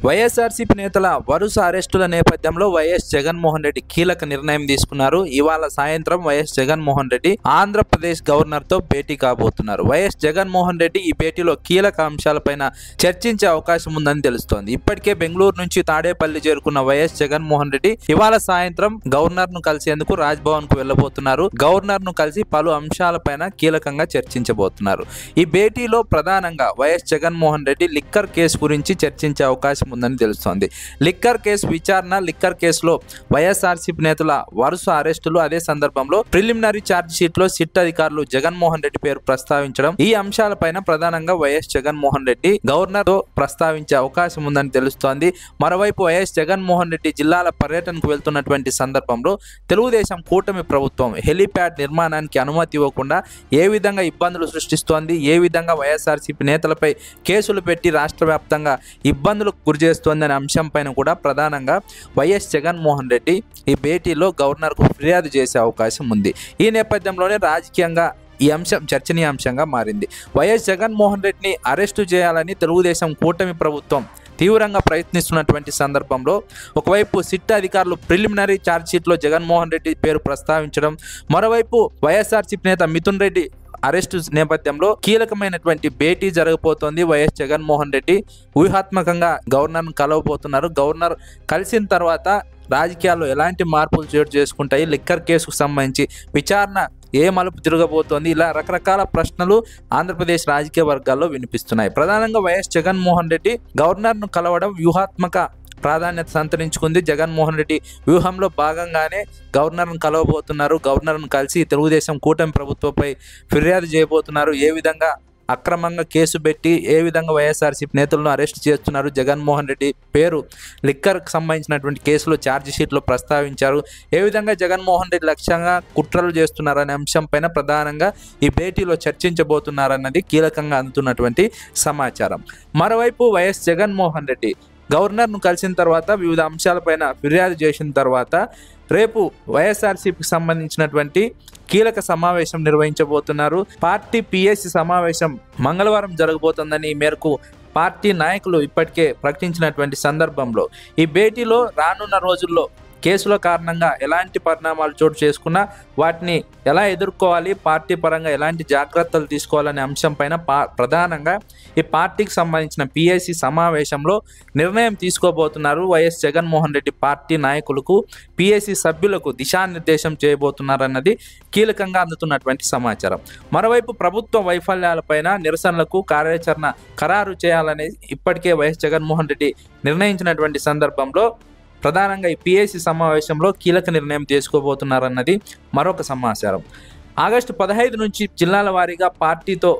వైఎస్ఆర్సీపీ నేతల వరుస అరెస్టుల నేపథ్యంలో వైఎస్ జగన్మోహన్ రెడ్డి కీలక నిర్ణయం తీసుకున్నారు. ఇవాళ సాయంత్రం వైఎస్ జగన్మోహన్ రెడ్డి ఆంధ్రప్రదేశ్ గవర్నర్ తో భేటీ కాబోతున్నారు. వైఎస్ జగన్మోహన్ రెడ్డి ఈ భేటీలో కీలక అంశాలపైన చర్చించే అవకాశం ఉందని తెలుస్తోంది. ఇప్పటికే బెంగళూరు నుంచి తాడేపల్లి చేరుకున్న వైఎస్ జగన్మోహన్ రెడ్డి ఇవాళ సాయంత్రం గవర్నర్ ను కలిసేందుకు రాజ్భవన్ కు వెళ్లబోతున్నారు. గవర్నర్ ను కలిసి పలు అంశాలపైన కీలకంగా చర్చించబోతున్నారు. ఈ భేటీలో ప్రధానంగా YS Jaganmohan Reddy liquor case గురించి చర్చించే అవకాశం ఉందని తెలుస్తోంది. లిక్కర్ కేసు విచారణ, లిక్కర్ కేసులో వైఎస్ఆర్సీపీ నేతల వరుస అరెస్టులు, అదే సందర్భంలో ప్రిలిమినరీ ఛార్జ్ షీట్ లో సిట్ అధికారులు జగన్మోహన్ రెడ్డి పేరు ప్రస్తావించడం, ఈ అంశాలపైన ప్రధానంగా వైఎస్ జగన్మోహన్ రెడ్డి గవర్నర్ తో ప్రస్తావించే అవకాశం ఉందని తెలుస్తోంది. మరోవైపు వైఎస్ జగన్మోహన్ రెడ్డి జిల్లాల పర్యటనకు వెళ్తున్నటువంటి సందర్భంలో తెలుగుదేశం కూటమి ప్రభుత్వం హెలీప్యాడ్ నిర్మాణానికి అనుమతి ఇవ్వకుండా ఏ విధంగా ఇబ్బందులు సృష్టిస్తోంది, ఏ విధంగా వైఎస్ఆర్సీపీ నేతలపై కేసులు పెట్టి రాష్ట్ర వ్యాప్తంగా ఇబ్బందులకు గురి చేస్తోంది అనే అంశంపైన కూడా ప్రధానంగా వైఎస్ జగన్మోహన్ రెడ్డి ఈ భేటీలో గవర్నర్కు ఫిర్యాదు చేసే అవకాశం ఉంది. ఈ నేపథ్యంలోనే రాజకీయంగా ఈ అంశం చర్చనీయాంశంగా మారింది. వైఎస్ జగన్మోహన్ రెడ్డిని అరెస్టు చేయాలని తెలుగుదేశం కూటమి ప్రభుత్వం తీవ్రంగా ప్రయత్నిస్తున్నటువంటి సందర్భంలో ఒకవైపు సిట్ అధికారులు ప్రిలిమినరీ ఛార్జ్ షీట్లో జగన్మోహన్ రెడ్డి పేరు ప్రస్తావించడం, మరోవైపు వైఎస్ఆర్సీపీ నేత మిథున్ రెడ్డి అరెస్టు నేపథ్యంలో కీలకమైనటువంటి భేటీ జరగబోతోంది. వైఎస్ జగన్మోహన్ రెడ్డి వ్యూహాత్మకంగా గవర్నర్ను కలవబోతున్నారు. గవర్నర్ కలిసిన తర్వాత రాజకీయాల్లో ఎలాంటి మార్పులు చోటు చేసుకుంటాయి, లిక్కర్ కేసుకు సంబంధించి విచారణ ఏ మలుపు తిరగబోతోంది, ఇలా రకరకాల ప్రశ్నలు ఆంధ్రప్రదేశ్ రాజకీయ వర్గాల్లో వినిపిస్తున్నాయి. ప్రధానంగా వైఎస్ జగన్మోహన్ రెడ్డి గవర్నర్ను కలవడం వ్యూహాత్మక ప్రాధాన్యత సంతరించుకుంది. జగన్మోహన్ రెడ్డి వ్యూహంలో భాగంగానే గవర్నర్ను కలవబోతున్నారు. గవర్నర్ను కలిసి తెలుగుదేశం కూటమి ప్రభుత్వంపై ఫిర్యాదు చేయబోతున్నారు. ఏ విధంగా అక్రమంగా కేసు పెట్టి ఏ విధంగా వైఎస్ఆర్సీపీ నేతలను అరెస్ట్ చేస్తున్నారు, జగన్మోహన్ రెడ్డి పేరు లిక్కర్కి సంబంధించినటువంటి కేసులో ఛార్జ్ షీట్లో ప్రస్తావించారు, ఏ విధంగా జగన్మోహన్ రెడ్డి లక్ష్యంగా కుట్రలు చేస్తున్నారనే అంశంపైన ప్రధానంగా ఈ భేటీలో చర్చించబోతున్నారన్నది కీలకంగా అందుతున్నటువంటి సమాచారం. మరోవైపు వైఎస్ జగన్మోహన్ రెడ్డి గవర్నర్ను కలిసిన తర్వాత వివిధ అంశాలపైన ఫిర్యాదు చేసిన తర్వాత రేపు వైఎస్ఆర్సీపీకి సంబంధించినటువంటి కీలక సమావేశం నిర్వహించబోతున్నారు. పార్టీ పిఎస్సి సమావేశం మంగళవారం జరగబోతోందని ఈ మేరకు పార్టీ నాయకులు ఇప్పటికే ప్రకటించినటువంటి సందర్భంలో ఈ భేటీలో రానున్న రోజుల్లో కేసుల కారణంగా ఎలాంటి పరిణామాలు చోటు చేసుకున్నా వాటిని ఎలా ఎదుర్కోవాలి, పార్టీ పరంగా ఎలాంటి జాగ్రత్తలు తీసుకోవాలనే అంశంపైన ప్రధానంగా ఈ పార్టీకి సంబంధించిన పిఎస్సి సమావేశంలో నిర్ణయం తీసుకోబోతున్నారు. వైఎస్ జగన్మోహన్ రెడ్డి పార్టీ నాయకులకు, పిఎస్సి సభ్యులకు దిశానిర్దేశం చేయబోతున్నారన్నది కీలకంగా అందుతున్నటువంటి సమాచారం. మరోవైపు ప్రభుత్వ వైఫల్యాలపైన నిరసనలకు కార్యాచరణ ఖరారు చేయాలని ఇప్పటికే వైఎస్ జగన్మోహన్ రెడ్డి నిర్ణయించినటువంటి సందర్భంలో ప్రధానంగా ఈ పిఎస్సి సమావేశంలో కీలక నిర్ణయం తీసుకోబోతున్నారన్నది మరొక సమాచారం. ఆగస్టు 15 నుంచి జిల్లాల వారీగా పార్టీతో